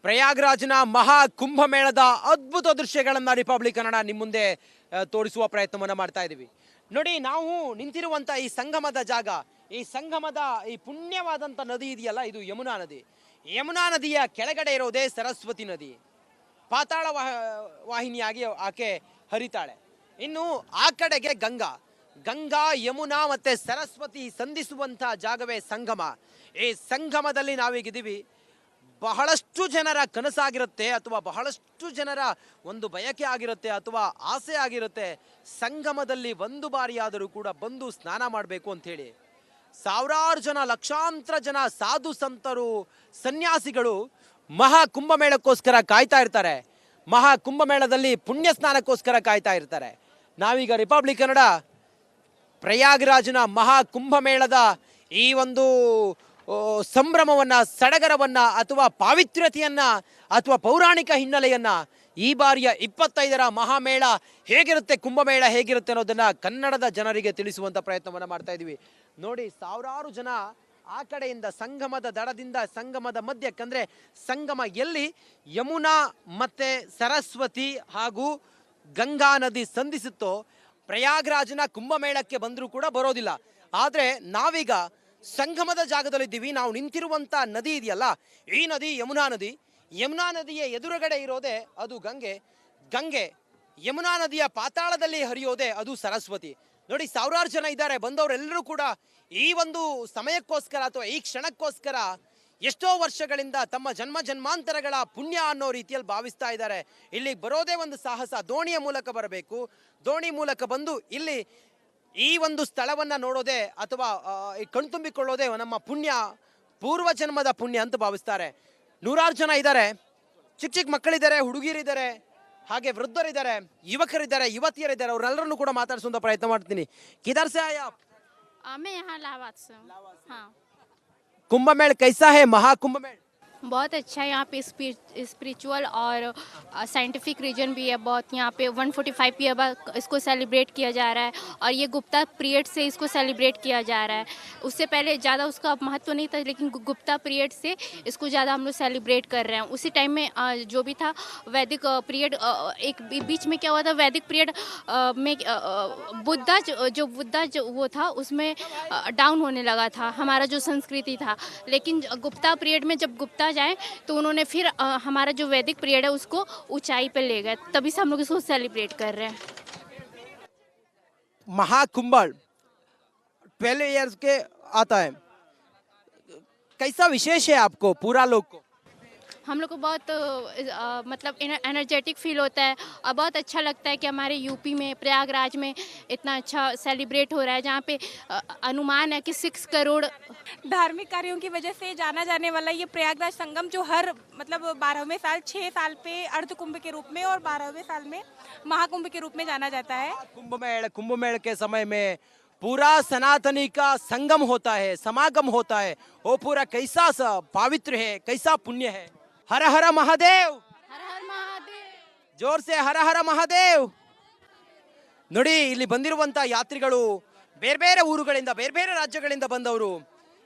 ಪ್ರಯಾಗ್ರಾಜ್ನ ಮಹಾ ಕುಂಭಮೇಳದ ಅದ್ಭುತ ದೃಶ್ಯಗಳನ್ನು ರಿಪಬ್ಲಿಕ್ ಕನ್ನಡ ನಿಮ್ಮ ಮುಂದೆ ತೋರಿಸುವ ಪ್ರಯತ್ನವನ್ನು ಮಾಡ್ತಾ ಇದ್ದೀವಿ. ನೋಡಿ, ನಾವು ನಿಂತಿರುವಂಥ ಈ ಸಂಗಮದ ಜಾಗ, ಈ ಸಂಗಮದ ಈ ಪುಣ್ಯವಾದಂಥ ನದಿ ಇದೆಯಲ್ಲ, ಇದು ಯಮುನಾ ನದಿ. ಯಮುನಾ ನದಿಯ ಕೆಳಗಡೆ ಇರೋದೇ ಸರಸ್ವತಿ ನದಿ. ಪಾತಾಳ ವಾಹಿನಿಯಾಗಿ ಆಕೆ ಹರಿತಾಳೆ. ಇನ್ನು ಆ ಕಡೆಗೆ ಗಂಗಾ. ಗಂಗಾ, ಯಮುನಾ ಮತ್ತೆ ಸರಸ್ವತಿ ಸಂಧಿಸುವಂಥ ಜಾಗವೇ ಸಂಗಮ. ಈ ಸಂಗಮದಲ್ಲಿ ನಾವೀಗಿದ್ದೀವಿ. ಬಹಳಷ್ಟು ಜನರ ಕನಸಾಗಿರುತ್ತೆ, ಅಥವಾ ಬಹಳಷ್ಟು ಜನರ ಒಂದು ಬಯಕೆ ಆಗಿರುತ್ತೆ, ಅಥವಾ ಆಸೆ ಆಗಿರುತ್ತೆ, ಸಂಗಮದಲ್ಲಿ ಒಂದು ಬಾರಿಯಾದರೂ ಕೂಡ ಬಂದು ಸ್ನಾನ ಮಾಡಬೇಕು ಅಂಥೇಳಿ. ಸಾವಿರಾರು ಜನ, ಲಕ್ಷಾಂತರ ಜನ ಸಾಧು ಸಂತರು, ಸನ್ಯಾಸಿಗಳು ಮಹಾ ಕುಂಭಮೇಳಕ್ಕೋಸ್ಕರ ಕಾಯ್ತಾ ಇರ್ತಾರೆ. ಮಹಾ ಕುಂಭಮೇಳದಲ್ಲಿ ಪುಣ್ಯ ಸ್ನಾನಕ್ಕೋಸ್ಕರ ಕಾಯ್ತಾ ಇರ್ತಾರೆ. ನಾವೀಗ ರಿಪಬ್ಲಿಕ್ ಕನ್ನಡ ಪ್ರಯಾಗ್ರಾಜ್ನ ಮಹಾ ಕುಂಭಮೇಳದ ಈ ಒಂದು ಸಂಭ್ರಮವನ್ನು, ಸಡಗರವನ್ನು, ಅಥವಾ ಪಾವಿತ್ರ್ಯತೆಯನ್ನು, ಅಥವಾ ಪೌರಾಣಿಕ ಹಿನ್ನೆಲೆಯನ್ನು, ಈ ಬಾರಿಯ 25ರ ಮಹಾಮೇಳ ಹೇಗಿರುತ್ತೆ, ಕುಂಭಮೇಳ ಹೇಗಿರುತ್ತೆ ಅನ್ನೋದನ್ನು ಕನ್ನಡದ ಜನರಿಗೆ ತಿಳಿಸುವಂಥ ಪ್ರಯತ್ನವನ್ನು ಮಾಡ್ತಾ ಇದ್ದೀವಿ. ನೋಡಿ, ಸಾವಿರಾರು ಜನ ಆ ಕಡೆಯಿಂದ, ಸಂಗಮದ ದಡದಿಂದ ಸಂಗಮದ ಮಧ್ಯಕ್ಕಂದರೆ ಸಂಗಮ ಎಲ್ಲಿ ಯಮುನಾ ಮತ್ತು ಸರಸ್ವತಿ ಹಾಗೂ ಗಂಗಾ ನದಿ ಸಂಧಿಸುತ್ತೋ, ಪ್ರಯಾಗ್ರಾಜ್ನ ಕುಂಭಮೇಳಕ್ಕೆ ಬಂದರೂ ಕೂಡ ಬರೋದಿಲ್ಲ. ಆದರೆ ನಾವೀಗ ಸಂಗಮದ ಜಾಗದಲ್ಲಿದ್ದೀವಿ. ನಾವು ನಿಂತಿರುವಂಥ ನದಿ ಇದೆಯಲ್ಲ, ಈ ನದಿ ಯಮುನಾ ನದಿ. ಯಮುನಾ ನದಿಯ ಎದುರುಗಡೆ ಇರೋದೇ ಅದು ಗಂಗೆ. ಗಂಗೆ ಯಮುನಾ ನದಿಯ ಪಾತಾಳದಲ್ಲಿ ಹರಿಯೋದೇ ಅದು ಸರಸ್ವತಿ. ನೋಡಿ, ಸಾವಿರಾರು ಜನ ಇದ್ದಾರೆ. ಬಂದವರೆಲ್ಲರೂ ಕೂಡ ಈ ಒಂದು ಸಮಯಕ್ಕೋಸ್ಕರ ಅಥವಾ ಈ ಕ್ಷಣಕ್ಕೋಸ್ಕರ ಎಷ್ಟೋ ವರ್ಷಗಳಿಂದ ತಮ್ಮ ಜನ್ಮಾಂತರಗಳ ಪುಣ್ಯ ಅನ್ನೋ ರೀತಿಯಲ್ಲಿ ಭಾವಿಸ್ತಾ ಇದ್ದಾರೆ. ಇಲ್ಲಿಗೆ ಬರೋದೇ ಒಂದು ಸಾಹಸ. ದೋಣಿಯ ಮೂಲಕ ಬರಬೇಕು. ದೋಣಿ ಮೂಲಕ ಬಂದು ಇಲ್ಲಿ ಈ ಒಂದು ಸ್ಥಳವನ್ನು ನೋಡೋದೇ ಅಥವಾ ಕಣ್ತುಂಬಿಕೊಳ್ಳೋದೇ ನಮ್ಮ ಪುಣ್ಯ, ಪೂರ್ವ ಜನ್ಮದ ಪುಣ್ಯ ಅಂತ ಭಾವಿಸ್ತಾರೆ. ನೂರಾರು ಜನ ಇದ್ದಾರೆ. ಚಿಕ್ಕ ಚಿಕ್ಕ ಮಕ್ಕಳಿದ್ದಾರೆ, ಹುಡುಗಿರಿದ್ದಾರೆ, ಹಾಗೆ ವೃದ್ಧರಿದ್ದಾರೆ, ಯುವಕರಿದ್ದಾರೆ, ಯುವತಿಯರಿದ್ದಾರೆ. ಅವರೆಲ್ಲರನ್ನು ಕೂಡ ಮಾತಾಡಿಸುವಂಥ ಪ್ರಯತ್ನ ಮಾಡ್ತೀನಿ. ಕಿಧರ್ ಸೆ ಆಯೆ ಆಪ್? मैं यहाँ इलाहाबाद से हूँ। हाँ, कुंभ मेल कैसा है, महाकुंभ मेल? बहुत अच्छा है। यहाँ पे स्पिरिचुअल और साइंटिफिक रीजन भी है बहुत। यहाँ पे 145 ईयर बाद इसको सेलिब्रेट किया जा रहा है, और ये गुप्ता पीरियड से इसको सेलिब्रेट किया जा रहा है। उससे पहले ज़्यादा उसका महत्व नहीं था, लेकिन गुप्ता पीरियड से इसको ज़्यादा हम लोग सेलिब्रेट कर रहे हैं। उसी टाइम में जो भी था वैदिक पीरियड, एक बीच में क्या हुआ था, वैदिक पीरियड में बुद्धा जो वो था उसमें डाउन होने लगा था हमारा जो संस्कृति था। लेकिन गुप्ता पीरियड में जब गुप्ता जाए तो उन्होंने फिर हमारा जो वैदिक पीरियड है उसको ऊंचाई पे ले गए, तभी से हम लोग इसको सेलिब्रेट कर रहे हैं। महाकुंभ 12 इयर्स के आता है, कैसा विशेष है आपको, पूरा लोग को? हम लोग को बहुत मतलब एनर्जेटिक फील होता है, और बहुत अच्छा लगता है कि हमारे यूपी में प्रयागराज में इतना अच्छा सेलिब्रेट हो रहा है, जहाँ पे अनुमान है कि 6 करोड़ धार्मिक कार्यों की वजह से जाना जाने वाला ये प्रयागराज संगम, जो हर मतलब 12वें साल 6 साल पे अर्ध कुंभ के रूप में और 12वें साल में महाकुंभ के रूप में जाना जाता है। कुंभ मेल के समय में पूरा सनातनी का संगम होता है, समागम होता है। वो पूरा कैसा पवित्र है, कैसा पुण्य है। हर हर महादेव, हर हर महादेव, जोर से हर हर महादेव. ನೋಡಿ, ಇಲ್ಲಿ ಬಂದಿರುವಂತ ಯಾತ್ರಿಗಳು ಬೇರೆ ಬೇರೆ ಊರುಗಳಿಂದ, ಬೇರೆ ಬೇರೆ ರಾಜ್ಯಗಳಿಂದ ಬಂದವರು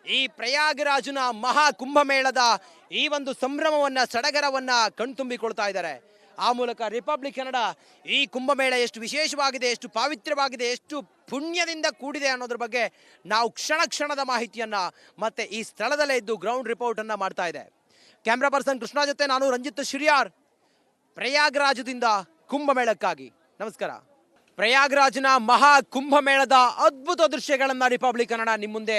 ಈ ಪ್ರಯಾಗರಾಜ್ನ ಮಹಾ ಕುಂಭಮೇಳದ ಈ ಒಂದು ಸಂಭ್ರಮವನ್ನ, ಸಡಗರವನ್ನ ಕಣ್ತುಂಬಿಕೊಳ್ತಾ ಇದ್ದಾರೆ. ಆ ಮೂಲಕ ರಿಪಬ್ಲಿಕ್ ಕನ್ನಡ ಈ ಕುಂಭಮೇಳ ಎಷ್ಟು ವಿಶೇಷವಾಗಿದೆ, ಎಷ್ಟು ಪಾವಿತ್ರ್ಯವಾಗಿದೆ, ಎಷ್ಟು ಪುಣ್ಯದಿಂದ ಕೂಡಿದೆ ಅನ್ನೋದ್ರ ಬಗ್ಗೆ ನಾವು ಕ್ಷಣ ಕ್ಷಣದ ಮಾಹಿತಿಯನ್ನ ಮತ್ತೆ ಈ ಸ್ಥಳದಲ್ಲೇ ಇದ್ದು ಗ್ರೌಂಡ್ ರಿಪೋರ್ಟ್ ಅನ್ನ ಮಾಡ್ತಾ ಇದೆ. ಕ್ಯಾಮ್ರಾ ಪರ್ಸನ್ ಕೃಷ್ಣ ಜೊತೆ ನಾನು ರಂಜಿತ್ ಶಿರಿಯಾರ್, ಪ್ರಯಾಗ್ರಾಜ್ದಿಂದ ಕುಂಭಮೇಳಕ್ಕಾಗಿ. ನಮಸ್ಕಾರ. ಪ್ರಯಾಗ್ರಾಜ್ನ ಮಹಾ ಕುಂಭಮೇಳದ ಅದ್ಭುತ ದೃಶ್ಯಗಳನ್ನು ರಿಪಬ್ಲಿಕ್ ಕನ್ನಡ ನಿಮ್ಮ ಮುಂದೆ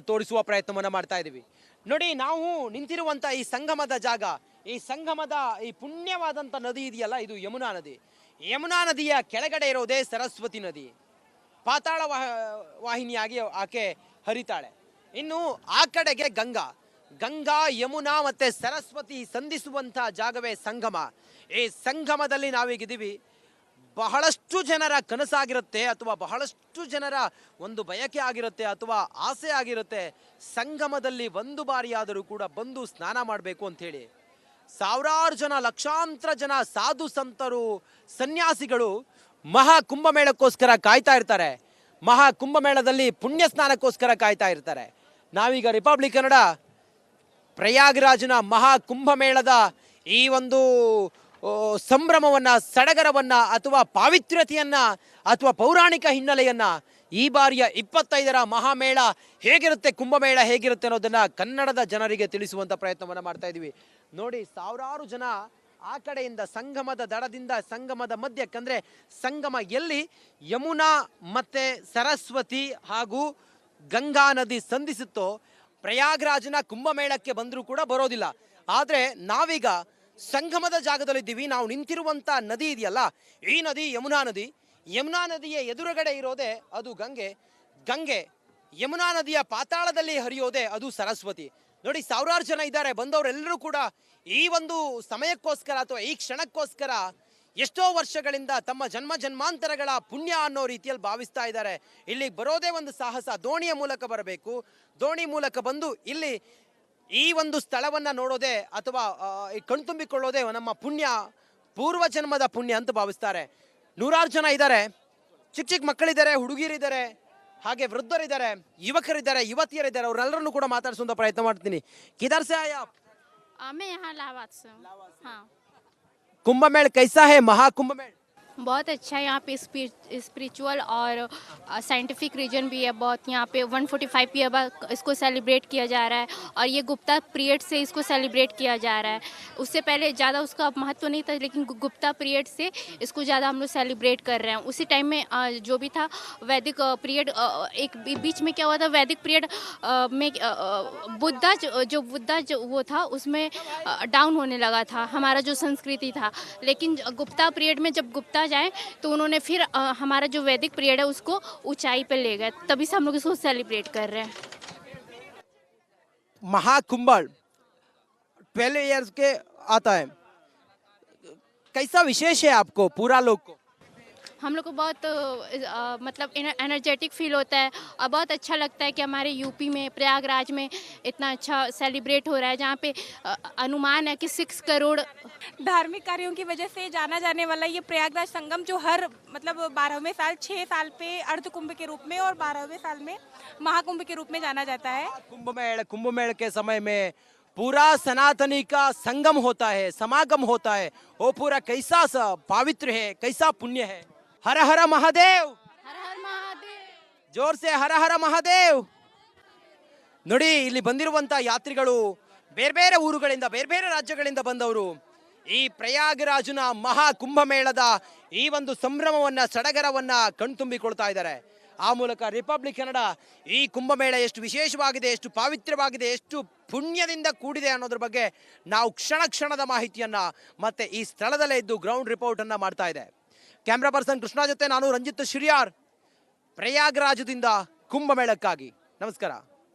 ತೋರಿಸುವ ಪ್ರಯತ್ನವನ್ನು ಮಾಡ್ತಾ ಇದ್ದೀವಿ. ನೋಡಿ, ನಾವು ನಿಂತಿರುವಂಥ ಈ ಸಂಗಮದ ಜಾಗ, ಈ ಸಂಗಮದ ಈ ಪುಣ್ಯವಾದಂಥ ನದಿ ಇದೆಯಲ್ಲ, ಇದು ಯಮುನಾ ನದಿ. ಯಮುನಾ ನದಿಯ ಕೆಳಗಡೆ ಇರೋದೇ ಸರಸ್ವತಿ ನದಿ. ಪಾತಾಳ ವಾಹಿನಿಯಾಗಿ ಆಕೆ ಹರಿತಾಳೆ. ಇನ್ನು ಆ ಕಡೆಗೆ ಗಂಗಾ. ಗಂಗಾ, ಯಮುನಾ ಮತ್ತು ಸರಸ್ವತಿ ಸಂಧಿಸುವಂಥ ಜಾಗವೇ ಸಂಗಮ. ಈ ಸಂಗಮದಲ್ಲಿ ನಾವೀಗಿದ್ದೀವಿ. ಬಹಳಷ್ಟು ಜನರ ಕನಸಾಗಿರುತ್ತೆ, ಅಥವಾ ಬಹಳಷ್ಟು ಜನರ ಒಂದು ಬಯಕೆ ಆಗಿರುತ್ತೆ, ಅಥವಾ ಆಸೆ ಆಗಿರುತ್ತೆ, ಸಂಗಮದಲ್ಲಿ ಒಂದು ಬಾರಿಯಾದರೂ ಕೂಡ ಬಂದು ಸ್ನಾನ ಮಾಡಬೇಕು ಅಂಥೇಳಿ. ಸಾವಿರಾರು ಜನ, ಲಕ್ಷಾಂತರ ಜನ ಸಾಧು ಸಂತರು, ಸನ್ಯಾಸಿಗಳು ಮಹಾ ಕುಂಭಮೇಳಕ್ಕೋಸ್ಕರ ಕಾಯ್ತಾ ಇರ್ತಾರೆ. ಮಹಾ ಕುಂಭಮೇಳದಲ್ಲಿ ಪುಣ್ಯ ಸ್ನಾನಕ್ಕೋಸ್ಕರ ಕಾಯ್ತಾ ಇರ್ತಾರೆ. ನಾವೀಗ ರಿಪಬ್ಲಿಕ್ ಕನ್ನಡ ಪ್ರಯಾಗ್ರಾಜ್ನ ಮಹಾ ಕುಂಭಮೇಳದ ಈ ಒಂದು ಸಂಭ್ರಮವನ್ನ, ಸಡಗರವನ್ನ ಅಥವಾ ಪಾವಿತ್ರ್ಯತೆಯನ್ನ ಅಥವಾ ಪೌರಾಣಿಕ ಹಿನ್ನೆಲೆಯನ್ನ ಈ ಬಾರಿಯ 25ರ ಮಹಾಮೇಳ ಹೇಗಿರುತ್ತೆ, ಕುಂಭಮೇಳ ಹೇಗಿರುತ್ತೆ ಅನ್ನೋದನ್ನ ಕನ್ನಡದ ಜನರಿಗೆ ತಿಳಿಸುವಂತ ಪ್ರಯತ್ನವನ್ನ ಮಾಡ್ತಾ ಇದೀವಿ. ನೋಡಿ, ಸಾವಿರಾರು ಜನ ಆ ಕಡೆಯಿಂದ ಸಂಗಮದ ದಡದಿಂದ ಸಂಗಮದ ಮಧ್ಯಕ್ಕಂದ್ರೆ ಸಂಗಮ ಎಲ್ಲಿ ಯಮುನಾ ಮತ್ತೆ ಸರಸ್ವತಿ ಹಾಗೂ ಗಂಗಾ ನದಿ ಸಂಧಿಸುತ್ತೋ ಪ್ರಯಾಗ್ರಾಜ್ನ ಕುಂಭಮೇಳಕ್ಕೆ ಬಂದರೂ ಕೂಡ ಬರೋದಿಲ್ಲ. ಆದರೆ ನಾವೀಗ ಸಂಗಮದ ಜಾಗದಲ್ಲಿದ್ದೀವಿ. ನಾವು ನಿಂತಿರುವಂಥ ನದಿ ಇದೆಯಲ್ಲ, ಈ ನದಿ ಯಮುನಾ ನದಿ. ಯಮುನಾ ನದಿಯ ಎದುರುಗಡೆ ಇರೋದೇ ಅದು ಗಂಗೆ. ಗಂಗೆ ಯಮುನಾ ನದಿಯ ಪಾತಾಳದಲ್ಲಿ ಹರಿಯೋದೇ ಅದು ಸರಸ್ವತಿ. ನೋಡಿ, ಸಾವಿರಾರು ಜನ ಇದ್ದಾರೆ. ಬಂದವರೆಲ್ಲರೂ ಕೂಡ ಈ ಒಂದು ಸಮಯಕ್ಕೋಸ್ಕರ ಅಥವಾ ಈ ಕ್ಷಣಕ್ಕೋಸ್ಕರ ಎಷ್ಟೋ ವರ್ಷಗಳಿಂದ ತಮ್ಮ ಜನ್ಮಾಂತರಗಳ ಪುಣ್ಯ ಅನ್ನೋ ರೀತಿಯಲ್ಲಿ ಭಾವಿಸ್ತಾ ಇದ್ದಾರೆ. ಇಲ್ಲಿಗೆ ಬರೋದೇ ಒಂದು ಸಾಹಸ. ದೋಣಿಯ ಮೂಲಕ ಬರಬೇಕು. ದೋಣಿ ಮೂಲಕ ಬಂದು ಇಲ್ಲಿ ಈ ಒಂದು ಸ್ಥಳವನ್ನ ನೋಡೋದೇ ಅಥವಾ ಕಣ್ತುಂಬಿಕೊಳ್ಳೋದೇ ನಮ್ಮ ಪುಣ್ಯ, ಪೂರ್ವ ಜನ್ಮದ ಪುಣ್ಯ ಅಂತ ಭಾವಿಸ್ತಾರೆ. ನೂರಾರು ಜನ ಇದ್ದಾರೆ. ಚಿಕ್ಕ ಚಿಕ್ಕ ಮಕ್ಕಳಿದ್ದಾರೆ, ಹುಡುಗಿರಿದ್ದಾರೆ, ಹಾಗೆ ವೃದ್ಧರಿದ್ದಾರೆ, ಯುವಕರಿದ್ದಾರೆ, ಯುವತಿಯರಿದ್ದಾರೆ. ಅವರೆಲ್ಲರನ್ನು ಕೂಡ ಮಾತಾಡಿಸುವಂತ ಪ್ರಯತ್ನ ಮಾಡ್ತೀನಿ. ಕಿಧರ್ ಸೆ ಆಯೆ ಆಪ್? मैं यहाँ इलाहाबाद से हूँ। हाँ, कुंभ मेल कैसा है, महाकुंभ मेल? बहुत अच्छा है। यहाँ पे स्पिरिचुअल और साइंटिफिक रीजन भी है बहुत। यहाँ पे 145 ईयर बाद इसको सेलिब्रेट किया जा रहा है और ये गुप्ता पीरियड से इसको सेलिब्रेट किया जा रहा है। उससे पहले ज़्यादा उसका महत्व नहीं था, लेकिन गुप्ता पीरियड से इसको ज़्यादा हम लोग सेलिब्रेट कर रहे हैं। उसी टाइम में जो भी था वैदिक पीरियड, एक बीच में क्या हुआ था, वैदिक पीरियड में बुद्धा जो वो था उसमें डाउन होने लगा था हमारा जो संस्कृति था। लेकिन गुप्ता पीरियड में जब गुप्ता जाए तो उन्होंने फिर हमारा जो वैदिक पीरियड है उसको ऊंचाई पे ले गए, तभी से हम लोग इसको सेलिब्रेट कर रहे हैं। महाकुंभ 12 इयर्स के आता है, कैसा विशेष है आपको, पूरा लोग को? हम लोग को बहुत मतलब एनर्जेटिक फील होता है और बहुत अच्छा लगता है कि हमारे यूपी में प्रयागराज में इतना अच्छा सेलिब्रेट हो रहा है, जहाँ पे अनुमान है कि 6 करोड़ धार्मिक कार्यों की वजह से जाना जाने वाला ये प्रयागराज संगम जो हर मतलब 12वें साल 6 साल पे अर्ध कुंभ के रूप में और 12वें साल में महाकुंभ के रूप में जाना जाता है। कुंभ मेल के समय में पूरा सनातनी का संगम होता है, समागम होता है। वो पूरा कैसा पवित्र है, कैसा पुण्य है। हर हर महादेव, हर हर महादेव, जोर से हर हर महादेव. ನೋಡಿ, ಇಲ್ಲಿ ಬಂದಿರುವಂತ ಯಾತ್ರಿಗಳು ಬೇರೆ ಬೇರೆ ಊರುಗಳಿಂದ, ಬೇರೆ ಬೇರೆ ರಾಜ್ಯಗಳಿಂದ ಬಂದವರು ಈ ಪ್ರಯಾಗರಾಜ್ನ ಮಹಾ ಕುಂಭಮೇಳದ ಈ ಒಂದು ಸಂಭ್ರಮವನ್ನ, ಸಡಗರವನ್ನ ಕಣ್ತುಂಬಿಕೊಳ್ತಾ ಇದ್ದಾರೆ. ಆ ಮೂಲಕ ರಿಪಬ್ಲಿಕ್ ಕನ್ನಡ ಈ ಕುಂಭಮೇಳ ಎಷ್ಟು ವಿಶೇಷವಾಗಿದೆ, ಎಷ್ಟು ಪಾವಿತ್ರ್ಯವಾಗಿದೆ, ಎಷ್ಟು ಪುಣ್ಯದಿಂದ ಕೂಡಿದೆ ಅನ್ನೋದ್ರ ಬಗ್ಗೆ ನಾವು ಕ್ಷಣ ಕ್ಷಣದ ಮಾಹಿತಿಯನ್ನ ಮತ್ತೆ ಈ ಸ್ಥಳದಲ್ಲೇ ಇದ್ದು ಗ್ರೌಂಡ್ ರಿಪೋರ್ಟ್ ಅನ್ನ ಮಾಡ್ತಾ ಇದೆ. ಕ್ಯಾಮ್ರಾ ಪರ್ಸನ್ ಕೃಷ್ಣ ಜೊತೆ ನಾನು ರಂಜಿತ್ ಶಿರಿಯಾರ್, ಪ್ರಯಾಗರಾಜದಿಂದ ಕುಂಭಮೇಳಕ್ಕಾಗಿ. ನಮಸ್ಕಾರ.